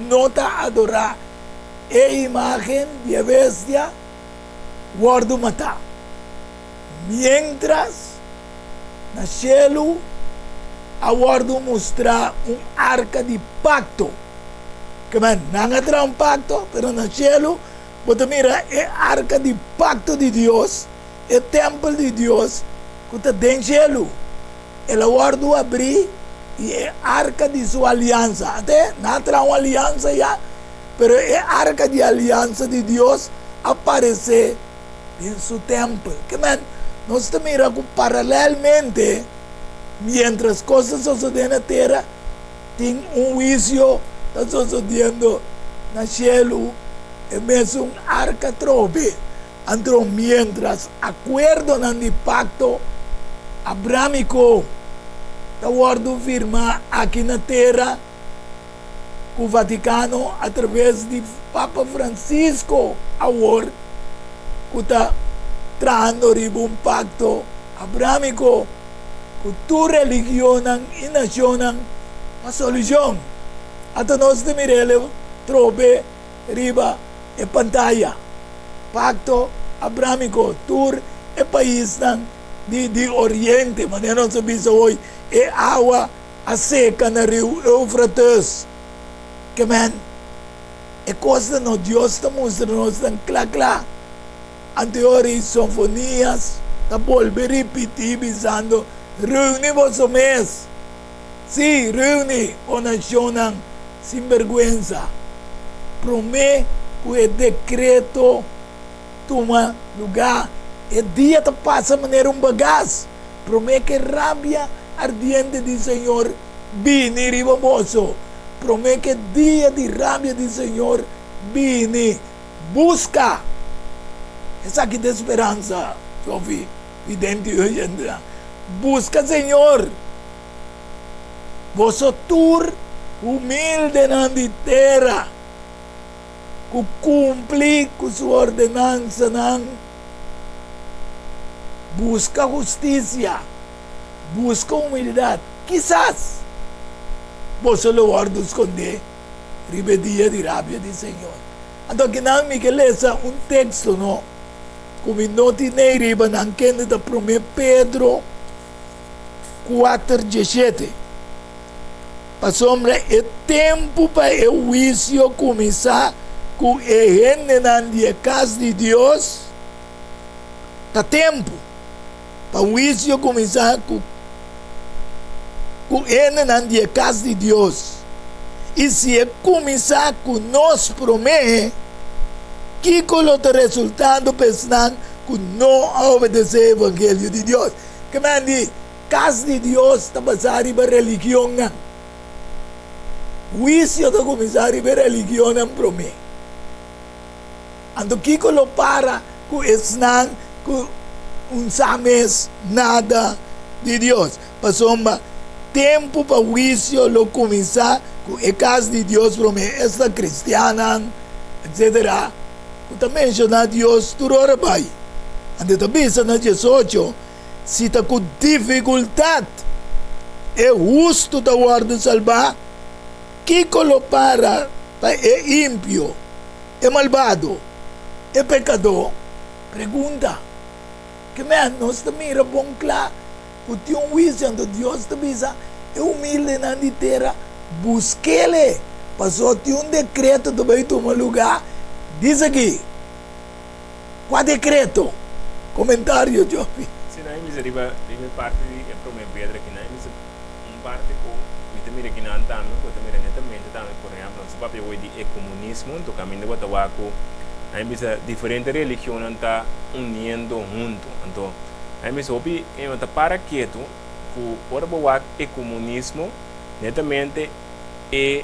nota adorar a imagem de bestia guardo matar mientras na cielo aguardo mostrar arca de pacto. Que man, não é um pacto, pero no cielo, você mira, é arca de pacto de Deus, é templo de Deus, que está dentro do cielo. Ele aguardo abrir e é arca de sua aliança. Até não é uma aliança já, pero é arca de aliança de Deus aparecer em seu templo. Que man, nós mira que paralelamente, mientras cosas sucedem na terra, tem juízo está sucedendo no cielo, é mesmo arca trobe. Então, mientras acordo no pacto abrâmico, está guardo firma aqui na terra, com o Vaticano, através de Papa Francisco, agora, que está trazendo um pacto abrâmico, tu religião e nação a solução. Até nós miremos trobe riba e pantalla. Pacto abrâmico, tur e país de Oriente, mas não se visa hoje, é água a seca no rio Eufrates. Que man, é coisa no Deus está mostrando, nós estamos claro. Anteriores sinfonias, ta volver repetir pensando, reúne vos mes. Sí, reúne o nación sin vergüenza. Promete que el decreto toma lugar. El día te pasa de manera un bagaz. Promete que rabia ardiente del Señor viene arriba mozo. Promete que el día de rabia del Señor viene. Busca. Esa aquí de esperanza. Yo vi vidente y oyente. Busca, Señor. Vosotros humilde en la tierra. Que cumple con su ordenanza. Busca justicia. Busca humildad. Quizás vos lo guardo esconder. Ribedia de rabia del Señor. Entonces, que nada me que lesa un texto, ¿no? Como no tiene riba, no entiende de 1 Pedro 4:17. Para sombra, é tempo para o juízo começar com a gente na casa de Deus. Está tempo para o juízo começar com a gente na casa de Deus. E se começar com nós promete, que coloca resultado pensando que não obedecer o evangelho de Deus. Que me diz, casa de Deus está basada na religião. O juízo está começar a religião não promete. Então, que coloca para com esnan, com sabes nada de Deus. Passou tempo para o juízo lo começar com a casa de Deus promete. Esta cristiana, etc. Também menciona Deus turora bai. Ande também na 18, se está com dificuldade, é justo da guarda salvar, que colopara é ímpio, é malvado, é pecador. Pergunta, que nós também era bom claro, o teu juízo de Deus também é humilde na terra, busque-le, passou ter um decreto também tomar lugar. Diz aqui, qual decreto? Comentário, Jopi. Se não é arriba parte de Promete Pedro que não é parte com o mira que não está, com o mira netamente também, por exemplo, se papel hoje de comunismo, do caminho de Guatahuaco, aí bisa diferentes religiões está unindo junto. Então, aí bisa hoje em outra para quieto, que o Guatahuaco é comunismo, netamente é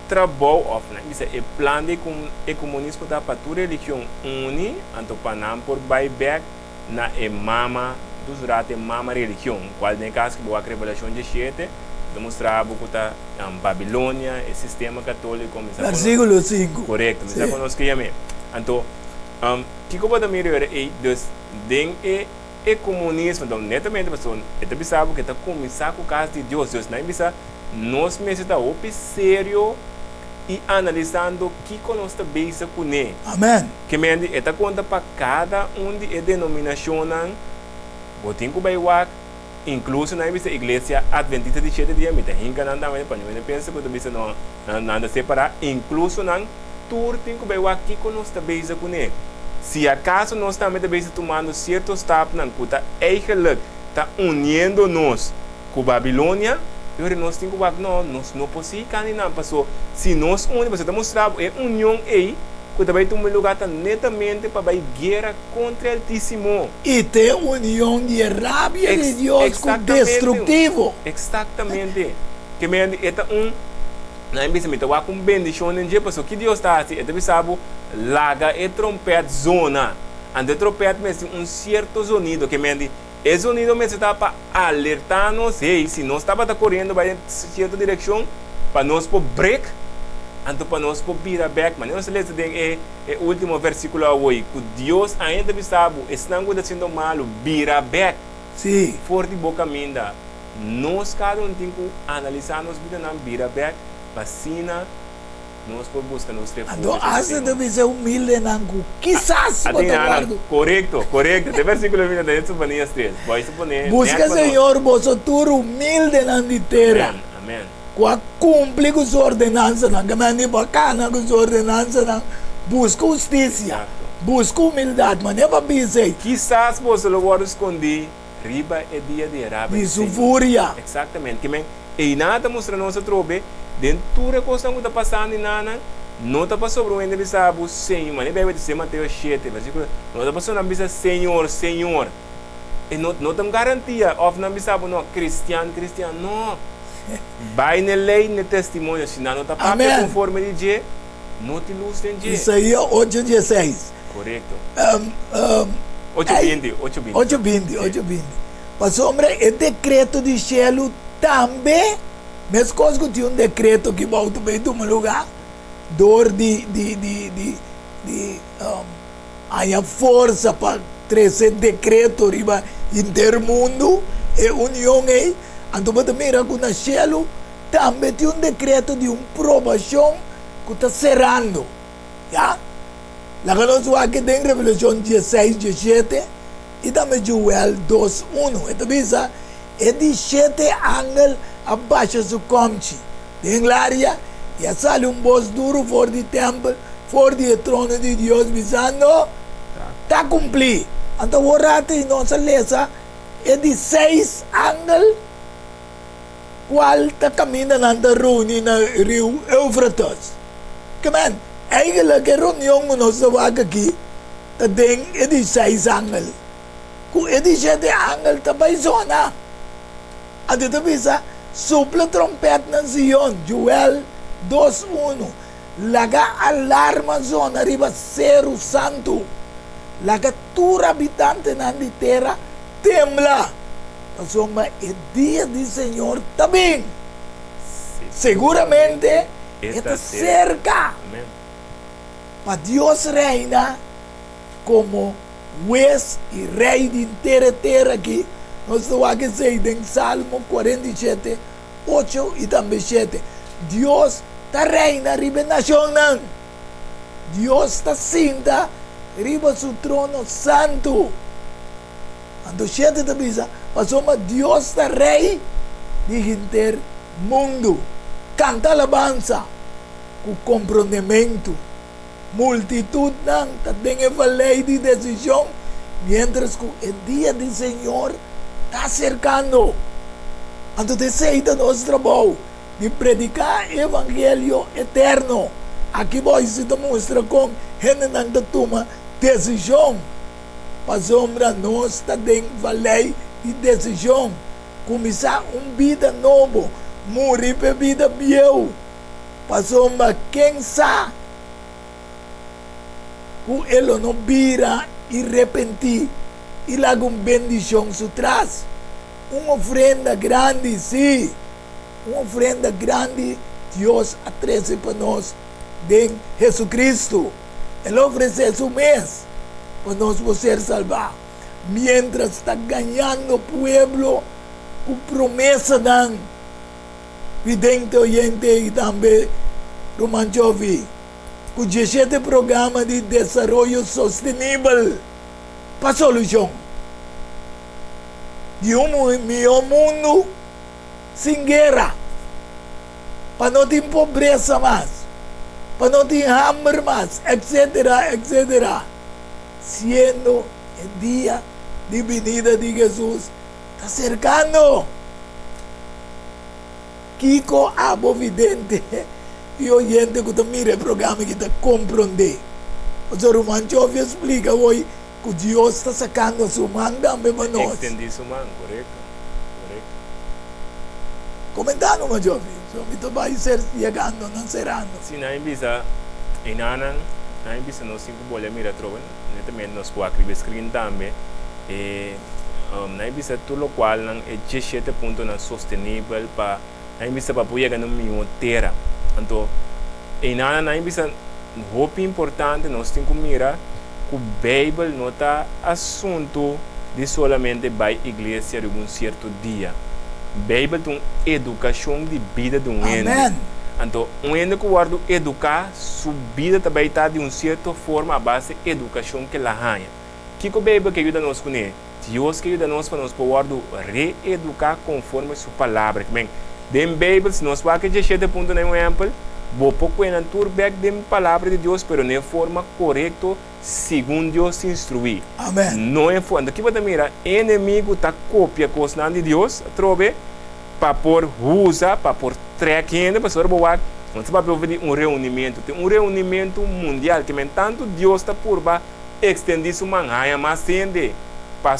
trabalho of é plano de comunismo da para tua religião une então para não por buyback na mama dos ratos mama religião qual nem caso que boa revelação de 7 demonstrava que está em Babilônia o sistema católico versículo 5 correto mas já conosco também então que como da melhor é dos den é comunismo então netamente pessoa é também sabe que está começar com o caso de Deus não bisa nós mesmo está op sério e analisando que conosco beisa com ele. Amém. Que me andi eta conta para cada de denominação botin ku baiwak incluso na igreja adventista de 7 dias me tem enganando também para não pensa que também não nada separar incluso nan tur tin ku baiwak que conosco beisa com ele. Se acaso nós também beisa tomando certos steps nan kuta eigenlijk tá unindo nos com Babilônia. Nós temos que nós não podemos caminhar, passou. Se nós unimos, você mostrar a união aí, que também tem um lugar netamente para a guerra contra o Altíssimo. E tem união de rabia de Deus com destrutivo. Exatamente. Que me é na empresa me toca com bendição em dia, passou que Deus está assim, é sabe, laga e trompete zona, ande trompete mesmo certo sonido que me esse sonido me está para alertar-nos, hey, se nós estava correndo para certa direção, para nós por break, então para nós por virar back, mas nós lemos o último versículo hoje, que Deus ainda sabe, está acontecendo mal, virar back, sim, forte boca minda, nós cada tem que analisar nos vida não virar back, vacina, nós por buscar nos refúgios. Então, essa deve ser humilde, Nangu. Quizás, correto. De versículo 20 de Sofonias 3. Busca, Senhor, vosotros humilde na terra. Amém. Qua cumpre com sua ordenança, não. Que mande bacana com sua ordenança, não. Busca justiça. busca humildade, mas não é para dizer. Quizás você lo guarda escondido, riba é dia de raba. De sua fúria. Exatamente. Que men, e nada mostra nossa trobe, dentro da coisa que está passando e nada, não está passando sobre o ende bisabo, Senhor, mas nem deve dizer Mateus 7, versículo, não está passando na bisa Senhor, Senhor. E não tem garantia, of na bisabo, não, cristiano, não. Vai na lei, no testemunho, se não está papel conforme de Deus, não te luz tem Deus. Isso aí é 8:16. Correto. 8:20. 8:20. Mas, homem, o decreto de Cielo também, mesmo coisa que tinha decreto que volta bem do meu lugar, dor há força para trazer decreto riba intermundo e união aí. Então, você mira que na Cielo também tem decreto de provação que está cerrando. Já? Lá que nós vamos aqui em Revelação 16:17 e também Joel 2:1. Então, bisa, é de 7 ángeles abaixo do comte. Tem área, e sale voz duro fora do templo, fora do trono de Deus, dizendo, está cumprido. Então, o rato em nossa lesa é de 6 ángeles, qual está caminhando na reunião no rio Eufrates. Que, man, eigenlijk a reunião que nós estamos aqui, é de 6 ángeles. É de 7 ángeles, está para zona. Então, tu bisa, sopla trompete na Zion, Joel 2:1. Laga alarma zona, arriba cero santo. Laga tura habitante na terra, tembla. Insomma, é dia do Senhor também. Seguramente, está cerca. Mas Deus reina como juez e rei de inteira terra aqui. Nós estamos aqui em Salmo 47, 8 e também 7. Deus está reina riba nação. Deus está cinta riba seu trono santo. Então 7 também diz, mas Deus está rei de inteiro mundo. Canta alabança com comprometimento. Multitud não tem a lei de decisão, mientras que o dia do Senhor está cercando. Então, aceita nosso trabalho de predicar o evangelho eterno. Aqui você mostra com gente que toma decisão. Para sombra, nós temos a lei de decisão. Começar uma vida nova, morrer para a vida vieja. Para sombra, quem sabe, que ele não vira e arrepentir e lá com bendição se traz. Uma ofrenda grande, sim. Uma ofrenda grande, Deus oferece para nós de Jesus Cristo. Ele oferece o mês para nós poder salvar. Mientras está ganhando o pueblo, com promessa dan vidente oyente e também Romanchovi. Com 17 programa de desenvolvimento sustentável para a solução de melhor mundo sem guerra, para não ter pobreza mais, para não ter hambre mais, etc., etc. Sendo o dia de venida de Jesus, está cercando. Kiko abo vidente e oyente que mira o programa que está compreender. O Sr. Romanchovi explica hoje que Deus está sacando a sua mão também para nós. Extendi sua mão, correto. Comentando, Romanchovi, o vai ser chegando, não serando. Sim, na bisa, na bisa nós cinco bolhas mira trova, também nós podemos escrever também. Na bisa tudo o qual é 17 pontos sustentável para na bisa para poder ganhar uma terra. Então, na bisa roupa importante nós temos que mirar que a Bíblia não está assunto de solamente para a igreja de um certo dia. A Bíblia tem educação de vida de um ente. Então, um ente que guarda educar, sua vida também está de uma certa forma a base da educação que ela ganha. O que a Bíblia que ajuda nós com ele? Deus que ajuda nós para nós poder reeducar conforme a sua palavra. Bem, dentro da Bíblia, se nós vamos aqui 17 pontos, por exemplo, vou pôr na turback de palavra de Deus, pero de forma correta, segundo Deus se instruir. Amém. Não é forma. Aqui você mira, inimigo tá copia coisa de Deus, trobe, para por usa, para por trequendo, para ser boa. Não se pode ouvir reunimento, tem reunimento mundial que tanto Deus está por ba extender sua manhã, mas tende para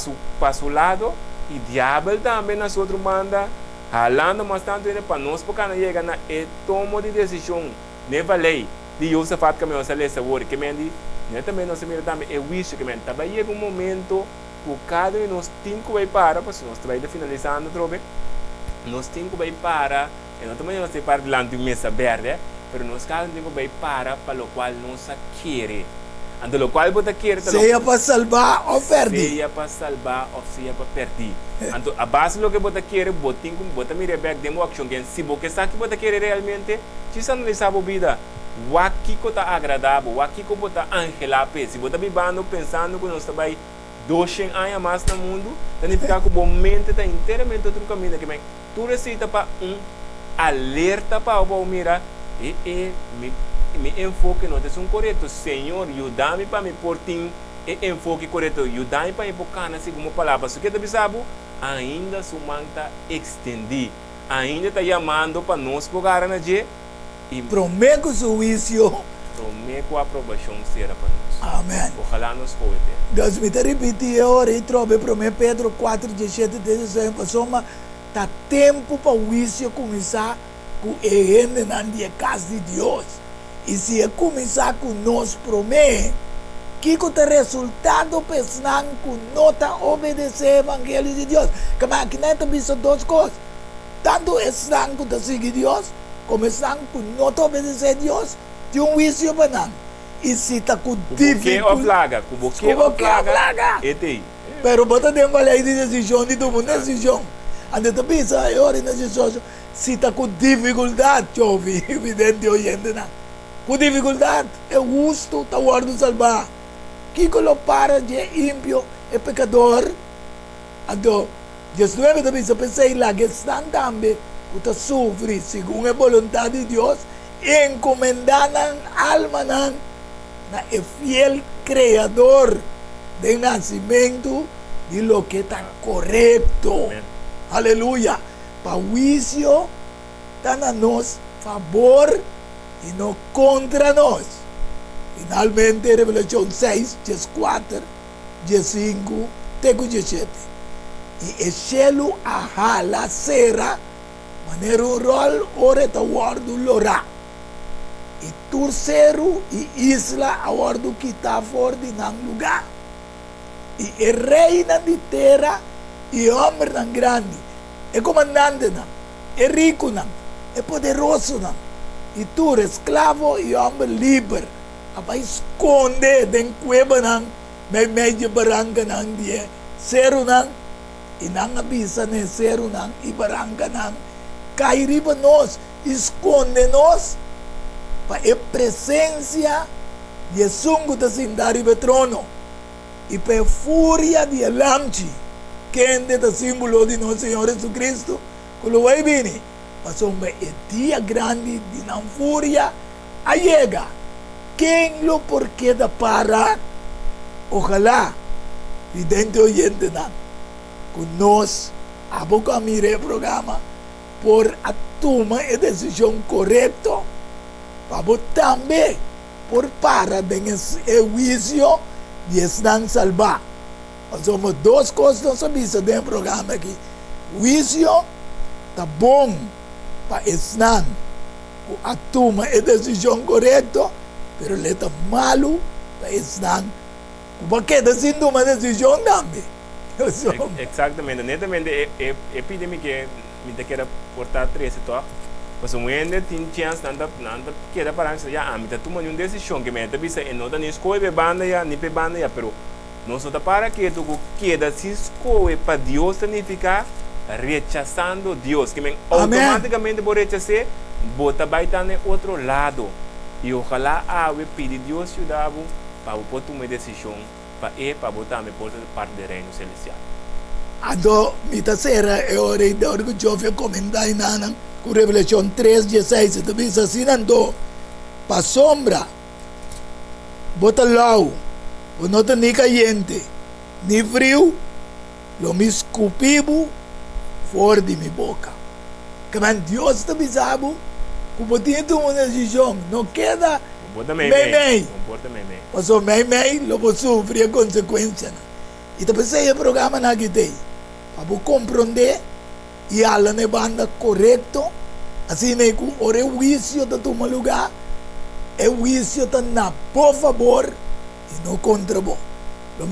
o lado e diabo também nas outras manda halando mas tanto ele para nós porque não chega na tomo de decisão neva lei de Deus a fato que me ouça essa hora que me andi também nós mira também é wish que me também chega momento o cada de nós cinco vai para nós vai finalizando trobe nós cinco vai para e nós também nós para delante de mesa verde pero nós cada cinco vai para o qual nós quer ando lo qual você quer seja para salvar ou perder seja para salvar ou seja para perder então a base do que você quer você mira back demo action que se você sabe que você quer realmente se analisar a vida o que está agradável o que está angelape se você vivendo pensando que nós vai 200 anos mais no mundo significa que o momento está inteiramente outro caminho que tu necessita para alerta para o mira me enfoque não é correto Senhor ajuda-me para me portar enfoque correto ajuda-me para me focar na segunda palavra se que você sabe ainda sua mão está extendida ainda está chamando para nós focar na dia e prometo o juízo prometo a aprovação será para nós amém ojalá nos coite Deus me repetir agora e trobe prometo Pedro 4 17 16 passou tá tempo para o juízo começar com ele na casa de Deus. E se começar com nós promete, que o resultado pensando que não está obedecer o evangelho de Deus. Que aqui não tem visto duas coisas. Tanto estão que está seguindo Deus, como estão que não está obedecer a Deus, tem um juízo para nós. E se está com dificuldade, com plaga, pero você tem que olhar de decisão, de tomar decisão. Ande te pensa, ora na decisão, se está com dificuldade, jovem, evidente, oyente, não. Com dificuldade, é justo, está guardando salvar. Que lo para de ímpio é pecador. Então, Jesus também se pensei lá que estão também, que sofre segundo a vontade de Deus, encomendando a alma na é fiel criador de nascimento de lo que está correto. Amém. Aleluia. Para o juízo, está a nós favor e não contra nós. Finalmente, Revelação 6, 4, 5, 17. E o cielo a la serra, maneira um rol, ora está guardo lorá. E terceiro, e isla, a guardo que está fora de um lugar. E o rei na terra, e homem não grande, é comandante não, é rico não, é poderoso não. E tu, escravo e homem livre, a esconde den cueva não, meio barranca não, de ser não, e não avisa nem ser não, e barranca não, cai riba nós, esconde nós, para a presença de sungo da sindari trono, e para a fúria de lamchi, quem é o símbolo de nosso Senhor Jesus Cristo, que lo vai vir, mas o dia grande de não fúria, a chega. Quem lo porquê da para, ojalá, vidente oyente não, que nós, a boca mire o programa, por a toma a decisão correta, para também, por para de o juízo de estar salvar. Somos duas coisas que nós sabemos dentro do programa aqui. O juízo está bom para estar a toma a decisão correta, pero ele está malo para estar porque está sendo uma decisão também. Exatamente, netamente é pedir-me que me queira portar 13 tó. Mas o mundo tem chance nada queda para antes já a mim tá tomando uma decisão que me tá bisa e não tá nem escolhe banda já nem pe banda já, pero não só tá para que tu queda se escolhe para Deus significa rechazando Deus, que automaticamente por rechazar bota vai estar no outro lado. E ojalá a pedir Deus ajudar para poder tomar decisão para botar me por parte do reino celestial. Ado mita sera é hora de que eu comentar com Revelação 3, 16, também assim não pa sombra, bota lau, o não tem nem caliente, nem frio, lo me escupibo fora de minha boca. Que man Deus está avisado, que botinha uma decisão, não queda mei. Passou mei, lo vou sofrer a consequência. E depois esse programa na que tem, para compreender e ela na banda correto, assim né que o juízo está tomando lugar, o juízo está na por favor e não contra bom.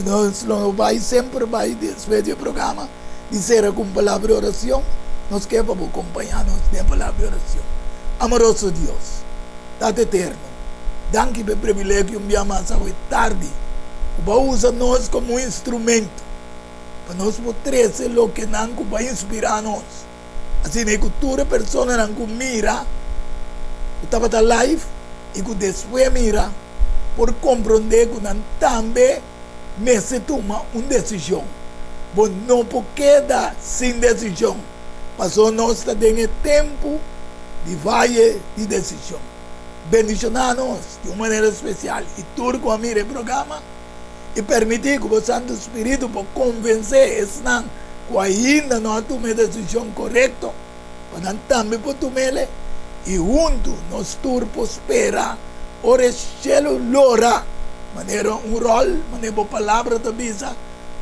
Nós vai sempre vai despedir do programa, dizer com palavra de oração, nós queremos acompanhar-nos na palavra de oração. Amoroso Deus, Tata eterno, danke pelo privilégio de me amar tarde, que usa nós como instrumento, para nós poder ser o que não vai inspirar nós. Assim que toda pessoa não mira, que estava na live, e que depois mira, por compreender que não também se toma uma decisão. Mas não pode quedar sem decisão. Passou nós tendo tempo de valle de decisão. Bendicionar-nos de uma maneira especial. E tudo com a mira programa. E permitir que o Santo Espírito possa convencer esse não que ainda não tome a decisão correta. Para também poder tomar. E juntos nós todos prosperar. Ora, cielo lora. Maneira rol, maneira a palavra da bisa,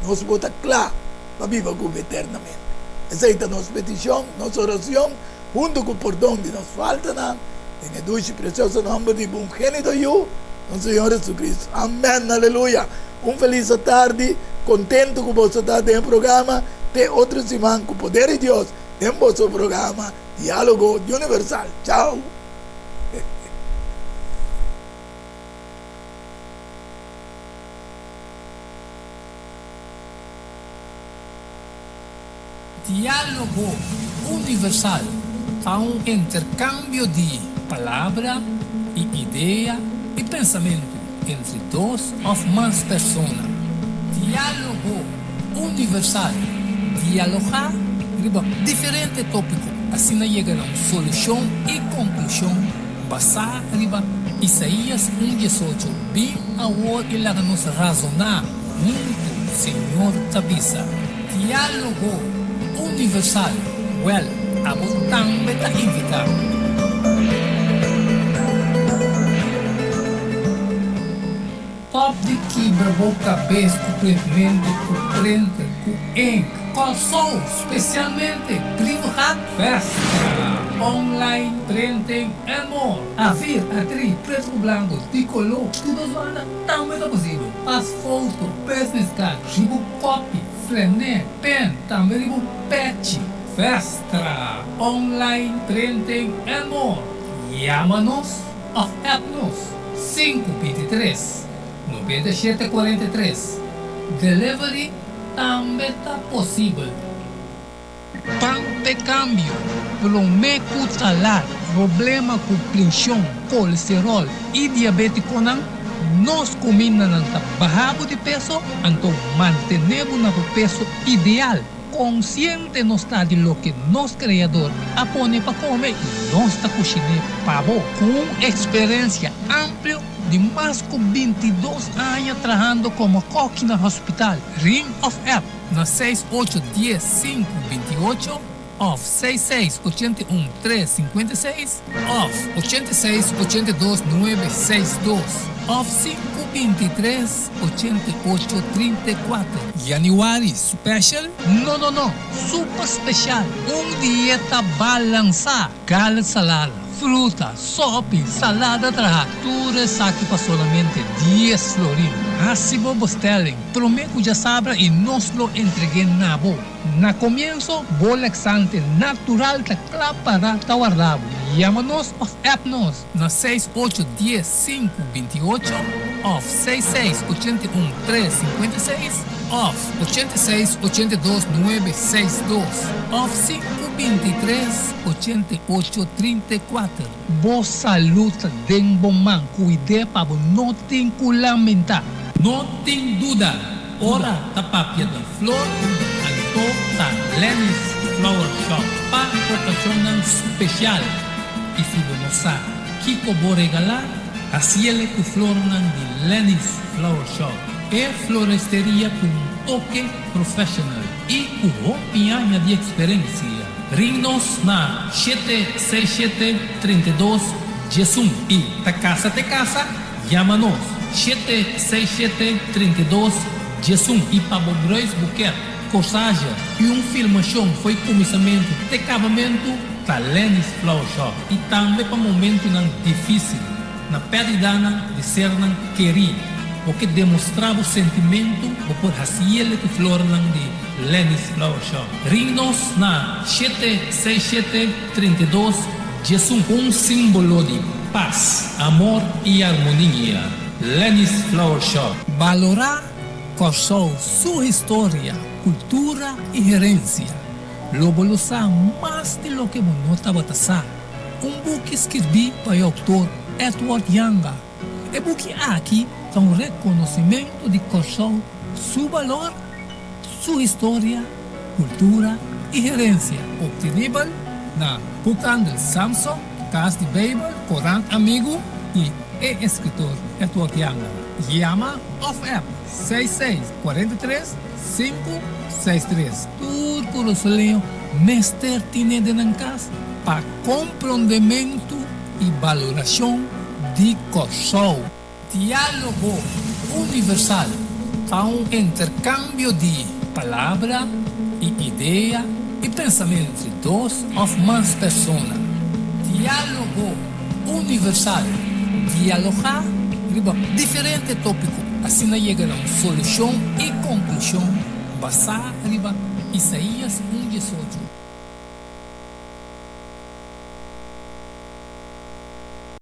nós bota claro para viver com eternamente. Aceita nossa petição, nossa oração, junto com o perdão de nos falta, em o doce precioso nome de bom gênito eu, nosso Senhor Jesus Cristo. Amém, aleluia. Feliz tarde, contento com você estar no programa, de outra semana, com o poder de Deus, em vosso programa, Diálogo Universal. Tchau. Diálogo universal há intercâmbio de palavra e ideia e pensamento entre duas ou mais pessoas. Diálogo universal. Dialogar sobre diferentes tópicos. Assim chega a uma solução e conclusão basada em Isaías 1:18. Bem agora e lá nos razonar muito, Senhor Tabisa. Diálogo universal. Well, amo também está invitado. Top de quebra-boca cabeça completamente compreende com em qual sou especialmente privado festa online printing and more. A vir a tri preto branco de color tudo banda também é possível. As fotos, business card, ribo copy, flané, pen, também ribo patch. Festa online printing and more. Chama-nos ou app-nos 523 9743. Delivery também está possível. Pante câmbio, prometo salar, problema com pressão, colesterol e diabetes não, nós comemos barrado de peso, então mantenemos o peso ideal. Consciente não está de lo que nosso criador apone para comer, nós está cozinhando pavo com experiência ampla de mais de 22 anos trabalhando como coque no hospital. Ring of App na 6810-528 off 6681-356 off 8682-962 off 523-8834. January Special? Não. Super Special. Dieta balançada. Carne salada, fruta, sopa, salada tudo aqui para solamente 10 florins. Assim vos telling, prometo já sabe e nós lo entreguei na boa. Na comienzo, laxante natural tá para tá guardado. Chama-nos ou app-nos na 6810-528 off 6681-356 off 8682-962 off 523-8834. Boa saúde den bom man, cuide para não tem que lamentar. Não tem dúvida, ora da papia da flor, alto da Lenny's Flower Shop para ocasião especial. E se você sabe que vou regalar, Assim ele que flornan de Lenny's Flower Shop. É floresteria com ok professional e com opinião de experiência. Ring-nos na 767-32 Jesum e te casa, chama-nos 767-32 Jesum e Pabobrois Buquet, Corsagem e filmação foi começamento de acabamento da Lenny's Flower Shop e também para momento não difícil na perda de ser não querido, porque demonstrava o sentimento por ele que flornan de Lenny's Flower Shop. Ring-nos na 767-32 Jesum, símbolo de paz, amor e harmonia. Lenny's Flower Shop. Valorar Corsou sua história, cultura e herência. Lobolosar mais de lo que nota batasar. Book escrevi para o autor Edward Yanga. E book aqui é reconhecimento de Corsou, seu valor, sua história, cultura e herência. Obtenível na Bookhandel Samsung, Casa de Bible, Corante Amigo e escritor Edward Yanga. Llama of app 6643-563. Tudo por o solinho, mestre tiene de nancas para compreendimento e valoração de Corsou. Diálogo universal para intercâmbio de palavra e ideia e pensamento entre duas ou mais pessoas. Diálogo universal. Dialogar diferente tópico, assim chega a uma solução e conclusão basada em Isaías 1:18.